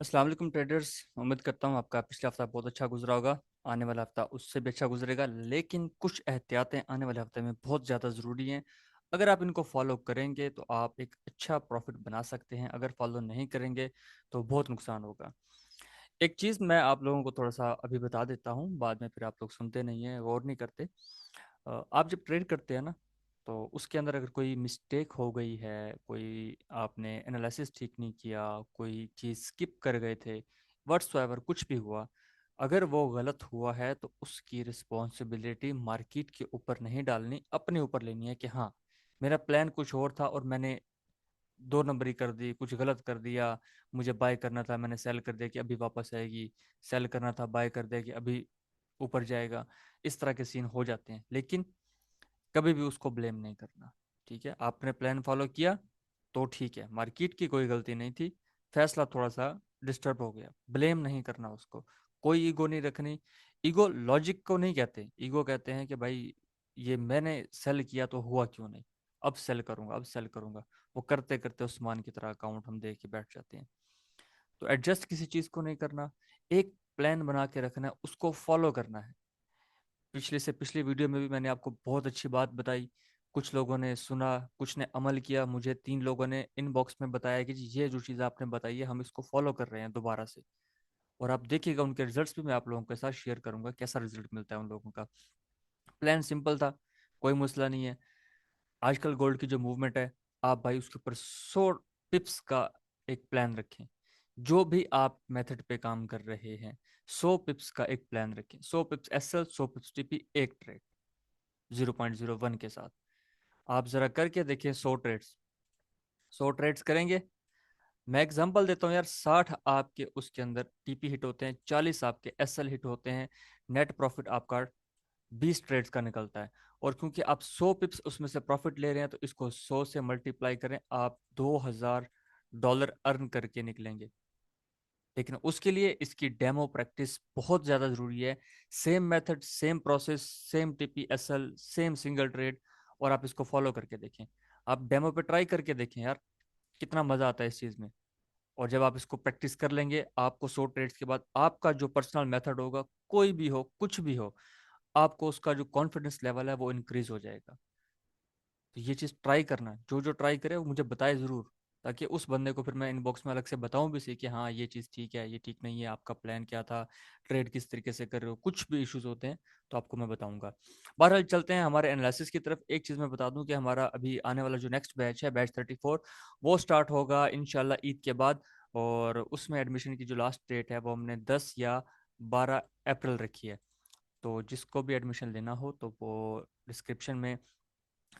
अस्सलाम वालेकुम ट्रेडर्स। उम्मीद करता हूँ आपका पिछला हफ्ता बहुत अच्छा गुजरा होगा। आने वाला हफ्ता उससे भी अच्छा गुजरेगा, लेकिन कुछ एहतियातें आने वाले हफ्ते में बहुत ज़्यादा ज़रूरी हैं। अगर आप इनको फॉलो करेंगे तो आप एक अच्छा प्रॉफिट बना सकते हैं, अगर फॉलो नहीं करेंगे तो बहुत नुकसान होगा। एक चीज़ मैं आप लोगों को थोड़ा सा अभी बता देता हूँ, बाद में फिर आप लोग सुनते नहीं हैं, गौर नहीं करते। आप जब ट्रेड करते हैं ना, तो उसके अंदर अगर कोई मिस्टेक हो गई है, कोई आपने एनालिसिस ठीक नहीं किया, कोई चीज़ स्किप कर गए थे, व्हाट्सएवर कुछ भी हुआ, अगर वो गलत हुआ है तो उसकी रिस्पॉन्सिबिलिटी मार्केट के ऊपर नहीं डालनी, अपने ऊपर लेनी है कि हाँ, मेरा प्लान कुछ और था और मैंने दो नंबरी कर दी, कुछ गलत कर दिया। मुझे बाय करना था, मैंने सेल कर दिया कि अभी वापस आएगी। सेल करना था, बाय कर दिया कि अभी ऊपर जाएगा। इस तरह के सीन हो जाते हैं, लेकिन कभी भी उसको ब्लेम नहीं करना। ठीक है, आपने प्लान फॉलो किया तो ठीक है, मार्केट की कोई गलती नहीं थी, फैसला थोड़ा सा डिस्टर्ब हो गया, ब्लेम नहीं करना उसको। कोई ईगो नहीं रखनी। ईगो लॉजिक को नहीं कहते, ईगो कहते हैं कि भाई ये मैंने सेल किया तो हुआ क्यों नहीं, अब सेल करूंगा, अब सेल करूंगा। वो करते करते उस्मान की तरह अकाउंट हम देख के बैठ जाते हैं। तो एडजस्ट किसी चीज को नहीं करना, एक प्लान बना के रखना है, उसको फॉलो करना है। पिछले से पिछली वीडियो में भी मैंने आपको बहुत अच्छी बात बताई, कुछ लोगों ने सुना, कुछ ने अमल किया। मुझे 3 लोगों ने इनबॉक्स में बताया कि जी ये जो चीज़ आपने बताई है हम इसको फॉलो कर रहे हैं दोबारा से। और आप देखिएगा उनके रिजल्ट्स भी मैं आप लोगों के साथ शेयर करूंगा, कैसा रिजल्ट मिलता है उन लोगों का। प्लान सिंपल था, कोई मसला नहीं है। आजकल गोल्ड की जो मूवमेंट है, आप भाई उसके ऊपर 100 टिप्स का एक प्लान रखें। जो भी आप मेथड पे काम कर रहे हैं, 100 पिप्स का एक प्लान रखें। 100 पिप्स एसएल, 100 पिप्स टीपी, एक ट्रेड 0.01 के साथ। आप जरा करके देखिए, 100 ट्रेड्स, 100 ट्रेड्स करेंगे। मैं एग्जांपल देता हूँ यार, 60 आपके उसके अंदर टीपी हिट होते हैं, 40 आपके एसएल हिट होते हैं, नेट प्रॉफिट आपका 20 ट्रेड्स का निकलता है। और क्योंकि आप 100 पिप्स उसमें से प्रॉफिट ले रहे हैं, तो इसको 100 से मल्टीप्लाई करें, आप $2000 अर्न करके निकलेंगे। लेकिन उसके लिए इसकी डेमो प्रैक्टिस बहुत ज़्यादा ज़रूरी है। Same method, same process, same TP SL, same single trade, और आप इसको फॉलो करके देखें। आप डेमो पे ट्राई करके देखें यार, कितना मज़ा आता है इस चीज़ में। और जब आप इसको प्रैक्टिस कर लेंगे, आपको 100 ट्रेड्स के बाद आपका जो पर्सनल मेथड होगा, कोई भी हो, कुछ भी हो, आपको उसका जो कॉन्फिडेंस लेवल है वो इंक्रीज हो जाएगा। तो ये चीज़ ट्राई करना, जो जो ट्राई करे वो मुझे बताए ज़रूर, ताकि उस बंदे को फिर मैं इनबॉक्स में अलग से बताऊं भी सही कि हाँ ये चीज़ ठीक है, ये ठीक नहीं है, आपका प्लान क्या था, ट्रेड किस तरीके से कर रहे हो, कुछ भी इश्यूज होते हैं तो आपको मैं बताऊंगा। बहरहाल चलते हैं हमारे एनालिसिस की तरफ। एक चीज़ मैं बता दूं कि हमारा अभी आने वाला जो नेक्स्ट बैच है, बैच 34, वो स्टार्ट होगा इंशाल्लाह ईद के बाद। और उसमें एडमिशन की जो लास्ट डेट है वो हमने 10 या 12 अप्रैल रखी है। तो जिसको भी एडमिशन लेना हो तो वो डिस्क्रिप्शन में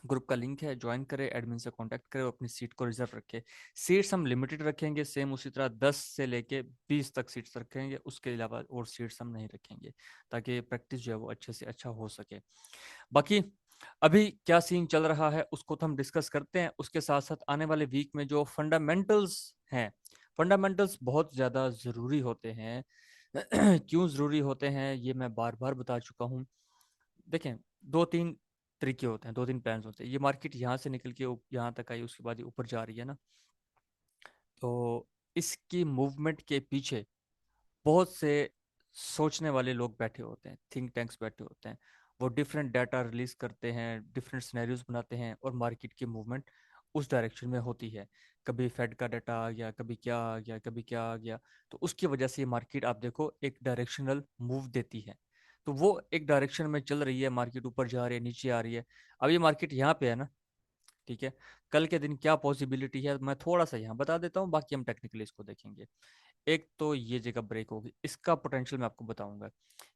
ग्रुप का लिंक है, ज्वाइन करें, एडमिन से कांटेक्ट करें और अपनी सीट को रिजर्व रखें। सीट्स हम लिमिटेड रखेंगे, सेम उसी तरह 10 से लेके 20 तक सीट्स रखेंगे, उसके अलावा और सीट्स हम नहीं रखेंगे, ताकि प्रैक्टिस जो है वो अच्छे से अच्छा हो सके। बाकी अभी क्या सीन चल रहा है उसको तो हम डिस्कस करते हैं, उसके साथ साथ आने वाले वीक में जो फंडामेंटल्स हैं, फंडामेंटल्स बहुत ज़्यादा ज़रूरी होते हैं। क्यों ज़रूरी होते हैं ये मैं बार बार बता चुका हूँ। देखें, दो तीन तरीके होते हैं, दो तीन प्लान्स होते हैं। ये मार्केट यहाँ से निकल के यहाँ तक आई, उसके बाद ये ऊपर जा रही है ना, तो इसकी मूवमेंट के पीछे बहुत से सोचने वाले लोग बैठे होते हैं, थिंक टैंक्स बैठे होते हैं। वो डिफरेंट डाटा रिलीज करते हैं, डिफरेंट सिनेरियोज बनाते हैं, और मार्केट की मूवमेंट उस डायरेक्शन में होती है। कभी फेड का डाटा आ गया, कभी क्या आ गया, कभी क्या आ गया, तो उसकी वजह से ये मार्केट आप देखो एक डायरेक्शनल मूव देती है। तो वो एक डायरेक्शन में चल रही है, मार्केट ऊपर जा रही है, नीचे आ रही है। अब ये मार्केट यहाँ पे है ना, ठीक है, कल के दिन क्या पॉसिबिलिटी है मैं थोड़ा सा यहाँ बता देता हूँ, बाकी हम टेक्निकली इसको देखेंगे। एक तो ये जगह ब्रेक होगी, इसका पोटेंशियल मैं आपको बताऊंगा।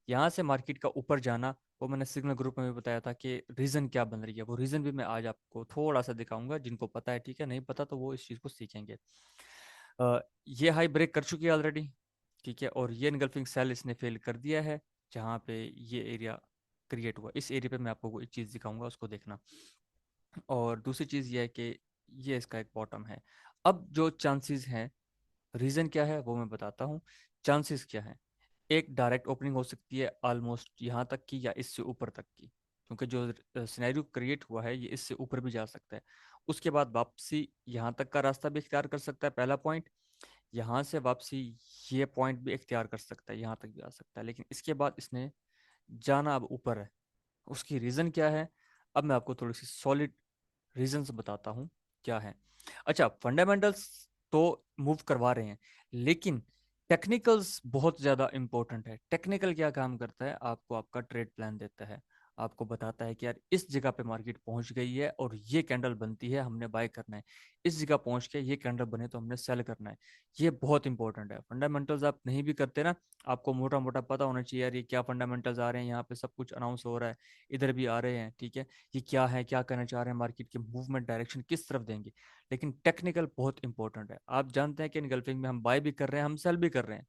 यहाँ से मार्केट का ऊपर जाना, वो मैंने सिग्नल ग्रुप में भी बताया था कि रीजन क्या बन रही है, वो रीजन भी मैं आज आपको थोड़ा सा दिखाऊंगा। जिनको पता है ठीक है, नहीं पता तो वो इस चीज़ को सीखेंगे। ये हाई ब्रेक कर चुकी है ऑलरेडी, ठीक है, और ये इनगल्फिंग सेल इसने फेल कर दिया है। जहाँ पे ये एरिया क्रिएट हुआ, इस एरिया पे मैं आपको एक चीज़ दिखाऊंगा, उसको देखना। और दूसरी चीज़ ये है कि ये इसका एक बॉटम है। अब जो चांसेस हैं, रीज़न क्या है वो मैं बताता हूँ। चांसेस क्या है, एक डायरेक्ट ओपनिंग हो सकती है ऑलमोस्ट यहाँ तक की, या इससे ऊपर तक की, क्योंकि जो सिनेरियो क्रिएट हुआ है ये इससे ऊपर भी जा सकता है। उसके बाद वापसी यहाँ तक का रास्ता भी इख्तियार कर सकता है, पहला पॉइंट। यहाँ से वापसी ये पॉइंट भी इख्तियार कर सकता है, यहाँ तक भी आ सकता है, लेकिन इसके बाद इसने जाना अब ऊपर है। उसकी रीज़न क्या है, अब मैं आपको थोड़ी सी सॉलिड रीजंस बताता हूँ क्या है। अच्छा, फंडामेंटल्स तो मूव करवा रहे हैं, लेकिन टेक्निकल्स बहुत ज़्यादा इंपॉर्टेंट है। टेक्निकल क्या काम करता है, आपको आपका ट्रेड प्लान देता है, आपको बताता है कि यार इस जगह पे मार्केट पहुंच गई है और ये कैंडल बनती है, हमने बाय करना है। इस जगह पहुंच के ये कैंडल बने तो हमने सेल करना है। ये बहुत इंपॉर्टेंट है। फंडामेंटल्स आप नहीं भी करते ना, आपको मोटा मोटा पता होना चाहिए यार ये क्या फंडामेंटल्स आ रहे हैं, यहाँ पे सब कुछ अनाउंस हो रहा है, इधर भी आ रहे हैं, ठीक है, ये क्या है, क्या करना चाह रहे हैं, मार्केट के मूवमेंट डायरेक्शन किस तरफ देंगे। लेकिन टेक्निकल बहुत इंपॉर्टेंट है। आप जानते हैं कि इनगल्फिंग में हम बाय भी कर रहे हैं, हम सेल भी कर रहे हैं,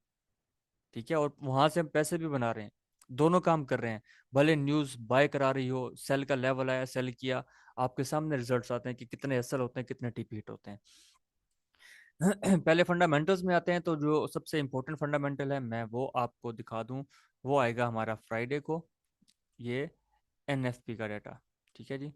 ठीक है, और वहां से हम पैसे भी बना रहे हैं, दोनों काम कर रहे हैं। भले न्यूज बाय करा रही हो, सेल का लेवल आया, सेल किया, आपके सामने रिजल्ट्स आते हैं कि कितने एसएल होते हैं, कितने टीपी हिट होते हैं। पहले फंडामेंटल्स में आते हैं, तो जो सबसे इंपॉर्टेंट फंडामेंटल है मैं वो आपको दिखा दूं, वो आएगा हमारा फ्राइडे को, ये एनएफपी का डाटा, ठीक है जी।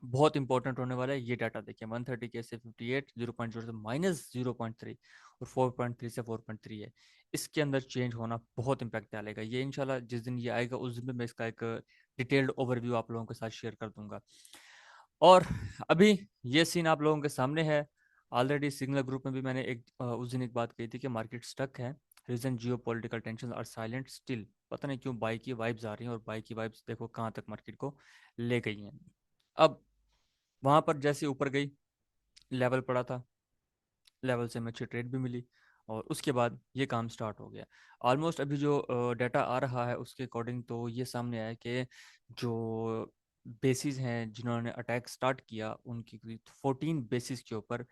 बहुत इंपॉर्टेंट होने वाला है ये डाटा। देखिए 130 के से 58, 0.0 से -0.3, और 4.3 से 4.3 है। इसके अंदर चेंज होना बहुत इंपैक्ट डालेगा। ये इंशाल्लाह जिस दिन ये आएगा उस दिन भी मैं इसका एक डिटेल्ड ओवरव्यू आप लोगों के साथ शेयर कर दूंगा। और अभी ये सीन आप लोगों के सामने है। ऑलरेडी सिग्नल ग्रुप में भी मैंने उस दिन एक बात कही थी कि मार्केट स्टक है, reason geopolitical tension are silent still. पता नहीं क्यों बाई की वाइब्स आ रही हैं, और बाई की वाइब्स देखो कहाँ तक मार्केट को ले गई हैं। अब वहां पर जैसे ऊपर गई, लेवल पड़ा था, लेवल से हमें अच्छी ट्रेड भी मिली, और उसके बाद ये काम स्टार्ट हो गया। ऑलमोस्ट अभी जो डाटा आ रहा है उसके अकॉर्डिंग तो ये सामने आया कि जो बेसिस हैं जिन्होंने अटैक स्टार्ट किया, उनकी 14 बेसिस के ऊपर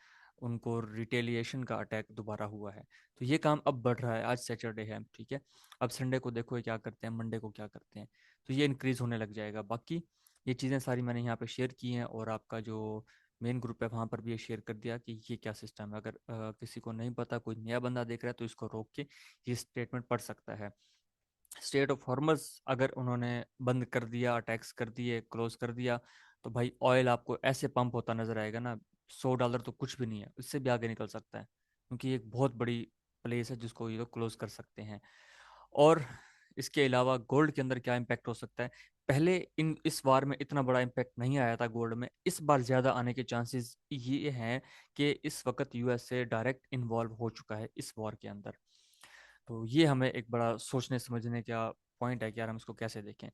उनको रिटेलिएशन का अटैक दोबारा हुआ है। तो ये काम अब बढ़ रहा है। आज सैटरडे है, ठीक है, अब संडे को देखो ये क्या करते हैं, मंडे को क्या करते हैं, तो ये इंक्रीज होने लग जाएगा। बाकी ये चीज़ें सारी मैंने यहाँ पे शेयर की हैं, और आपका जो मेन ग्रुप है वहाँ पर भी ये शेयर कर दिया कि ये क्या सिस्टम है। अगर किसी को नहीं पता, कोई नया बंदा देख रहा है, तो इसको रोक के ये स्टेटमेंट पढ़ सकता है। स्टेट ऑफ हॉर्मस अगर उन्होंने बंद कर दिया, अटैक्स कर दिए, क्लोज कर दिया, तो भाई ऑयल आपको ऐसे पंप होता नजर आएगा ना, $100 तो कुछ भी नहीं है, इससे भी आगे निकल सकता है, क्योंकि ये एक बहुत बड़ी प्लेस है जिसको ये लोग क्लोज कर सकते हैं। और इसके अलावा गोल्ड के अंदर क्या इम्पैक्ट हो सकता है, पहले इस बार में इतना बड़ा इम्पैक्ट नहीं आया था गोल्ड में, इस बार ज़्यादा आने के चांसेस ये हैं कि इस वक्त यूएसए डायरेक्ट इन्वॉल्व हो चुका है इस वॉर के अंदर। तो ये हमें एक बड़ा सोचने समझने का पॉइंट है कि यार हम इसको कैसे देखें।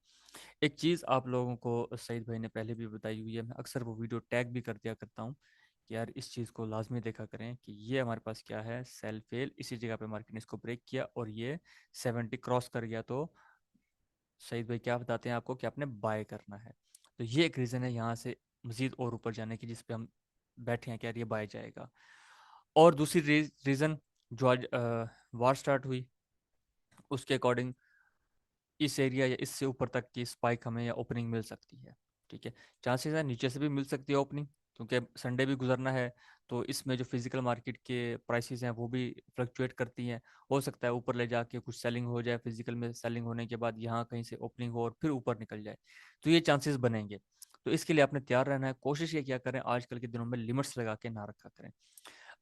एक चीज़ आप लोगों को सईद भाई ने पहले भी बताई हुई है, मैं अक्सर वो वीडियो टैग भी कर दिया करता हूँ कि यार इस चीज़ को लाजमी देखा करें कि ये हमारे पास क्या है, सेल फेल, इसी जगह पे मार्केट ने इसको ब्रेक किया और ये 70 क्रॉस कर गया, तो सईद भाई क्या बताते हैं आपको कि आपने बाय करना है। तो ये एक रीज़न है यहाँ से मजीद और ऊपर जाने की, जिसपे हम बैठे हैं कि यार ये बाय जाएगा। और दूसरी रीज़न, जो आज वार स्टार्ट हुई उसके अकॉर्डिंग इस एरिया या इससे ऊपर तक की स्पाइक हमें या ओपनिंग मिल सकती है, ठीक है। चांसेस है नीचे से भी मिल सकती है ओपनिंग, क्योंकि संडे भी गुजरना है, तो इसमें जो फिजिकल मार्केट के प्राइसेस हैं वो भी फ्लक्चुएट करती हैं। हो सकता है ऊपर ले जाके कुछ सेलिंग हो जाए, फिजिकल में सेलिंग होने के बाद यहाँ कहीं से ओपनिंग हो और फिर ऊपर निकल जाए, तो ये चांसेस बनेंगे। तो इसके लिए आपने तैयार रहना है। कोशिश ये क्या करें, आजकल के दिनों में लिमिट्स लगा के ना रखा करें।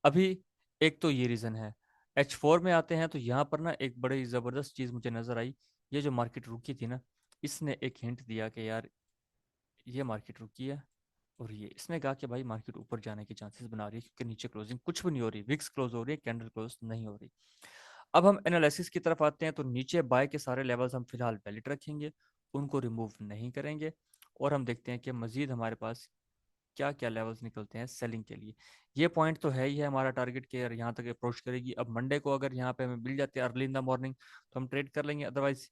अभी एक तो ये रीज़न है। H4 में आते हैं, तो यहाँ पर ना एक बड़ी ज़बरदस्त चीज़ मुझे नज़र आई। ये जो मार्केट रुकी थी ना, इसने एक हिंट दिया कि यार ये मार्केट रुकी है, और ये इसने कहा कि भाई मार्केट ऊपर जाने के चांसेस बना रही है, क्योंकि नीचे क्लोजिंग कुछ भी नहीं हो रही, विक्स क्लोज हो रही है, कैंडल क्लोज नहीं हो रही। अब हम एनालिसिस की तरफ आते हैं, तो नीचे बाय के सारे लेवल्स हम फिलहाल वैलिड रखेंगे, उनको रिमूव नहीं करेंगे, और हम देखते हैं कि मजीद हमारे पास क्या क्या लेवल्स निकलते हैं सेलिंग के लिए। ये पॉइंट तो है ही है हमारा टारगेट के, यहाँ तक अप्रोच करेगी। अब मंडे को अगर यहाँ पे हमें मिल जाते हैं अर्ली इन द मॉर्निंग, तो हम ट्रेड कर लेंगे, अदरवाइज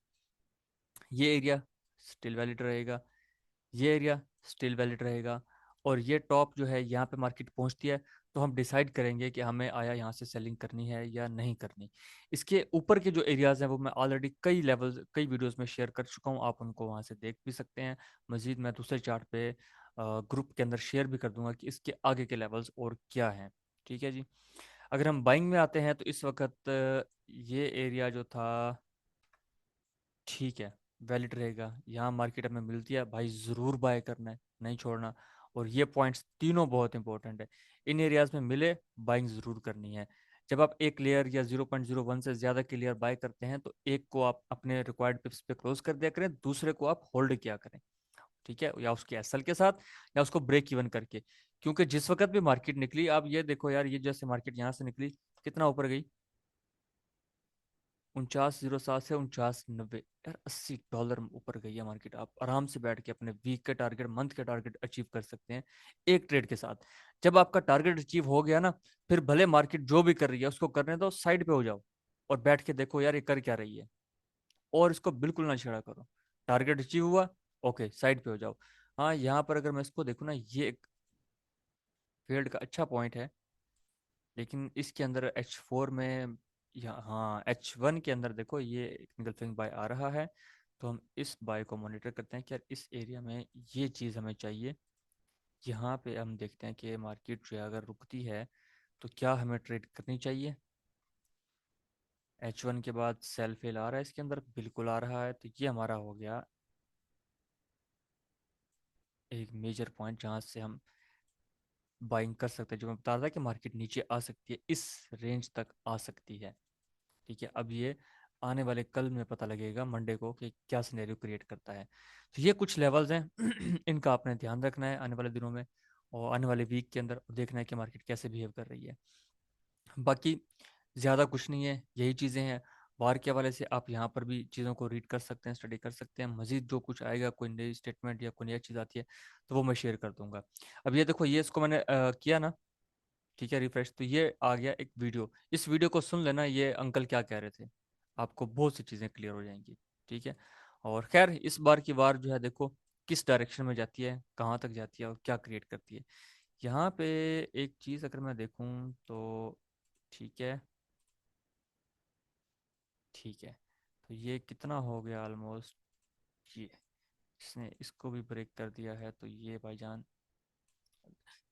ये एरिया स्टिल वैलिड रहेगा, ये एरिया स्टिल वैलिड रहेगा, और ये टॉप जो है यहाँ पे मार्केट पहुंचती है, तो हम डिसाइड करेंगे कि हमें आया यहाँ से सेलिंग करनी है या नहीं करनी। इसके ऊपर के जो एरियाज हैं वो मैं ऑलरेडी कई लेवल्स कई वीडियोस में शेयर कर चुका हूँ, आप उनको वहाँ से देख भी सकते हैं। मजीद मैं दूसरे चार्ट पे ग्रुप के अंदर शेयर भी कर दूंगा कि इसके आगे के लेवल्स और क्या हैं, ठीक है जी। अगर हम बाइंग में आते हैं, तो इस वक्त ये एरिया जो था, ठीक है, वैलिड रहेगा। यहाँ मार्केट हमें मिलती है भाई, ज़रूर बाय करना है, नहीं छोड़ना। और ये पॉइंट्स तीनों बहुत इंपॉर्टेंट है, इन एरियाज में मिले बाइंग ज़रूर करनी है। जब आप एक लेयर या 0.01 से ज्यादा की लेयर बाय करते हैं तो एक को आप अपने रिक्वायर्ड पिप्स पे क्लोज कर दिया करें, दूसरे को आप होल्ड किया करें। ठीक है, या उसके एसएल के साथ या उसको ब्रेक इवन करके। क्योंकि जिस वक्त भी मार्केट निकली, आप ये देखो यार, ये जैसे मार्केट यहाँ से निकली, कितना ऊपर गई, 49.07 से 49.90, यार $80 ऊपर गई है मार्केट। आप आराम से बैठ के अपने वीक के टारगेट, मंथ के टारगेट अचीव कर सकते हैं एक ट्रेड के साथ। जब आपका टारगेट अचीव हो गया ना, फिर भले मार्केट जो भी कर रही है उसको करने दो, साइड पे हो जाओ और बैठ के देखो यार ये कर क्या रही है, और इसको बिल्कुल ना छेड़ा करो। टारगेट अचीव हुआ, ओके साइड पे हो जाओ। हाँ, यहाँ पर अगर मैं इसको देखूँ ना, ये एक फील्ड का अच्छा पॉइंट है, लेकिन इसके अंदर H4 में, या हाँ H1 के अंदर देखो ये इंगल्फिंग बाय आ रहा है। तो हम इस बाय को मॉनिटर करते हैं कि यार इस एरिया में ये चीज़ हमें चाहिए। यहाँ पे हम देखते हैं कि मार्केट जो है अगर रुकती है तो क्या हमें ट्रेड करनी चाहिए। H1 के बाद सेल फेल आ रहा है इसके अंदर, बिल्कुल आ रहा है, तो ये हमारा हो गया एक मेजर पॉइंट जहाँ से हम बाइंग कर सकते हैं। जो मैं बता रहा था कि मार्केट नीचे आ सकती है, इस रेंज तक आ सकती है। ठीक है, अब ये आने वाले कल में पता लगेगा मंडे को कि क्या सिनेरियो क्रिएट करता है। तो ये कुछ लेवल्स हैं इनका आपने ध्यान रखना है आने वाले दिनों में और आने वाले वीक के अंदर, देखना है कि मार्केट कैसे बिहेव कर रही है। बाकी ज़्यादा कुछ नहीं है, यही चीज़ें हैं। वार के हवाले से आप यहाँ पर भी चीज़ों को रीड कर सकते हैं, स्टडी कर सकते हैं। मजीद जो कुछ आएगा, कोई नई स्टेटमेंट या कोई नई चीज़ आती है तो वो मैं शेयर कर दूंगा। अब ये देखो, ये इसको मैंने किया ना, ठीक है, रिफ्रेश, तो ये आ गया एक वीडियो। इस वीडियो को सुन लेना, ये अंकल क्या कह रहे थे, आपको बहुत सी चीज़ें क्लियर हो जाएंगी। ठीक है, और खैर इस बार की वार जो है देखो किस डायरेक्शन में जाती है, कहाँ तक जाती है और क्या क्रिएट करती है। यहाँ पे एक चीज़ अगर मैं देखूँ तो, ठीक है, ठीक है, तो ये कितना हो गया ऑलमोस्ट, ये इसने इसको भी ब्रेक कर दिया है, तो ये भाईजान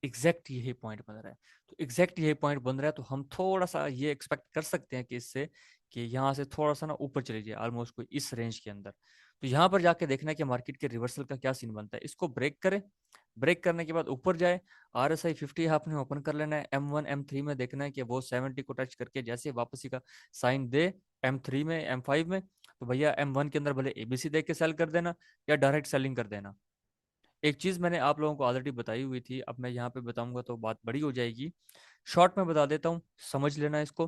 एग्जैक्ट यही पॉइंट बन रहा है। तो एग्जैक्ट यही पॉइंट बन रहा है, तो हम थोड़ा सा ये एक्सपेक्ट कर सकते हैं कि इससे, कि यहाँ से थोड़ा सा ना ऊपर चली जाए, ऑलमोस्ट कोई इस रेंज के अंदर। तो यहाँ पर जाके देखना है कि मार्केट के रिवर्सल का क्या सीन बनता है। इसको ब्रेक करे, ब्रेक करने के बाद ऊपर जाए, RSI 50 आपने ओपन कर लेना है। M1 M3 में देखना है कि वो 70 को टच करके जैसे वापसी का साइन दे, M3 में, M5 में, तो भैया M1 के अंदर भले ABC देख के सेल कर देना या डायरेक्ट सेलिंग कर देना। एक चीज मैंने आप लोगों को ऑलरेडी बताई हुई थी, अब मैं यहाँ पे बताऊंगा तो बात बड़ी हो जाएगी। शॉर्ट में बता देता हूँ, समझ लेना इसको,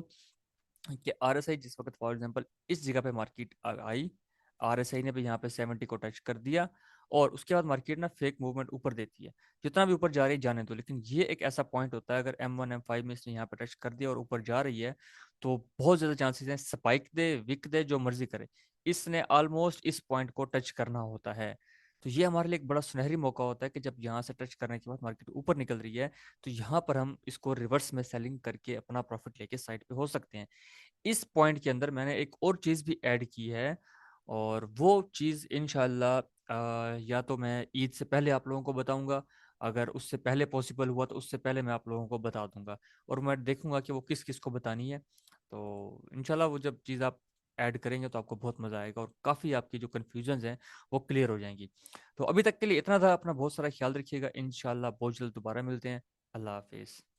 कि RSI जिस वक्त फॉर एग्जांपल इस जगह पे मार्केट आई, RSI ने भी यहाँ पे 70 को टच कर दिया, और उसके बाद मार्केट ना फेक मूवमेंट ऊपर देती है। जितना भी ऊपर जा रही है जाने दो, लेकिन ये एक ऐसा पॉइंट होता है, अगर M1 M5 में इसने यहाँ पे टच कर दिया और ऊपर जा रही है, तो बहुत ज्यादा चांसेस हैं स्पाइक दे, विक दे, जो मर्जी करे, इसने ऑलमोस्ट इस पॉइंट को टच करना होता है। तो ये हमारे लिए एक बड़ा सुनहरी मौका होता है कि जब यहाँ से टच करने के बाद मार्केट ऊपर निकल रही है, तो यहाँ पर हम इसको रिवर्स में सेलिंग करके अपना प्रॉफिट लेके साइड पे हो सकते हैं। इस पॉइंट के अंदर मैंने एक और चीज़ भी ऐड की है, और वो चीज़ इंशाल्लाह या तो मैं ईद से पहले आप लोगों को बताऊंगा, अगर उससे पहले पॉसिबल हुआ तो उससे पहले मैं आप लोगों को बता दूंगा, और मैं देखूंगा कि वो किस किस को बतानी है। तो इंशाल्लाह वो जब चीज़ आप ऐड करेंगे तो आपको बहुत मज़ा आएगा, और काफ़ी आपकी जो कन्फ्यूजन्स हैं वो क्लियर हो जाएंगी। तो अभी तक के लिए इतना था, अपना बहुत सारा ख्याल रखिएगा, इंशाल्लाह बहुत जल्द दोबारा मिलते हैं। अल्लाह हाफिज़।